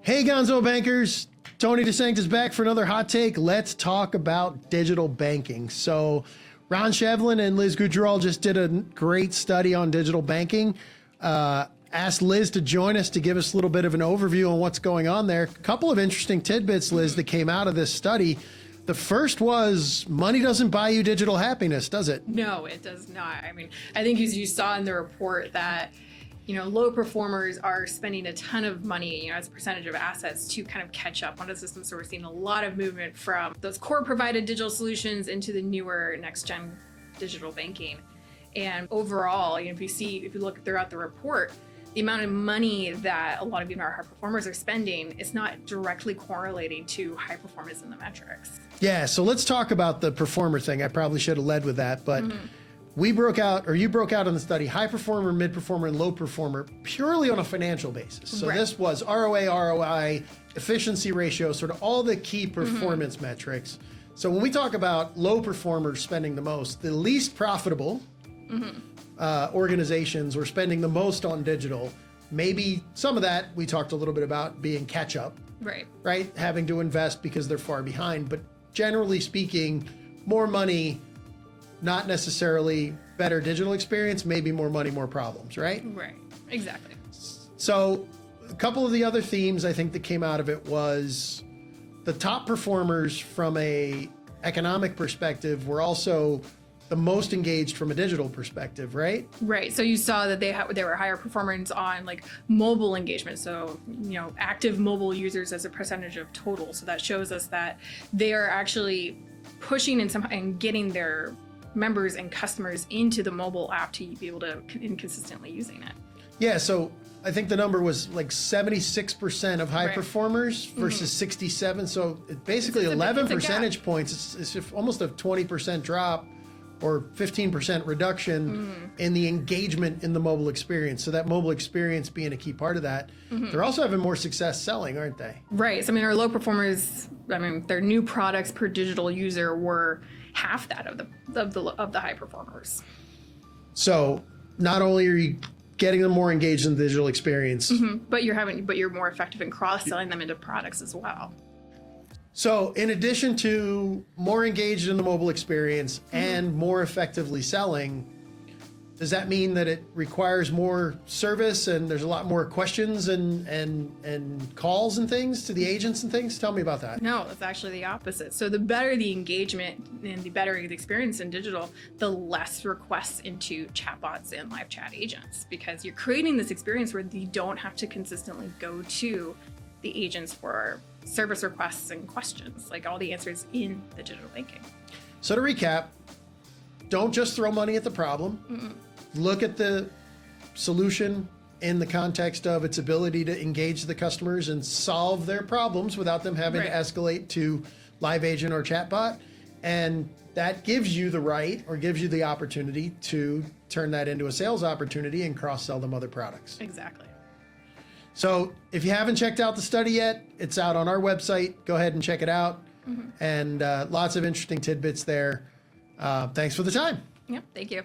Hey Gonzo Bankers, Tony DeSanctis back for another hot take. Let's talk about digital banking. So Ron Shevlin and Liz Gujral just did a great study on digital banking. Asked Liz to join us to give us a little bit of an overview on what's going on there. A couple of interesting tidbits, Liz, that came out of this study. The first was money doesn't buy you digital happiness, does it? No, it does not. I mean, I think as you saw in the report that, low performers are spending a ton of money, as a percentage of assets to kind of catch up on the system. So we're seeing a lot of movement from those core provided digital solutions into the newer next gen digital banking. And overall, if you look throughout the report, the amount of money that a lot of our high performers are spending is not directly correlating to high performance in the metrics. Yeah, so let's talk about the performer thing. I probably should have led with that, but you broke out in the study, high performer, mid performer, and low performer purely on a financial basis. So This was ROA, ROI, efficiency ratio, sort of all the key performance metrics. So when we talk about low performers spending the most, the least profitable organizations were spending the most on digital. Maybe some of that we talked a little bit about being catch up, right? Having to invest because they're far behind. But generally speaking, more money, not necessarily better digital experience, maybe more money, more problems, right? Right, exactly. So a couple of the other themes I think that came out of it was the top performers from a economic perspective were also the most engaged from a digital perspective, right? Right. So you saw that they were higher performance on mobile engagement. So, active mobile users as a percentage of total. So that shows us that they are actually pushing and getting their members and customers into the mobile app to be able to consistently using it. Yeah. So I think the number was 76% of high performers versus 67. So basically 11 percentage points. It's almost a 20% drop or 15% reduction in the engagement in the mobile experience. So that mobile experience being a key part of that. They're also having more success selling, aren't they? Right. So our low performers, their new products per digital user were half that of the high performers. So not only are you getting them more engaged in the digital experience, but you're more effective in cross-selling them into products as well. So in addition to more engaged in the mobile experience and more effectively selling, does that mean that it requires more service and there's a lot more questions and calls and things to the agents and things? Tell me about that. No, it's actually the opposite. So the better the engagement and the better the experience in digital, the less requests into chatbots and live chat agents, because you're creating this experience where you don't have to consistently go to the agents for service requests and questions, all the answers in the digital banking. So to recap, don't just throw money at the problem. Look at the solution in the context of its ability to engage the customers and solve their problems without them having to escalate to live agent or chatbot. And that gives you the right or gives you the opportunity to turn that into a sales opportunity and cross-sell them other products. Exactly. So if you haven't checked out the study yet, it's out on our website. Go ahead and check it out. And lots of interesting tidbits there. Thanks for the time. Yep, thank you.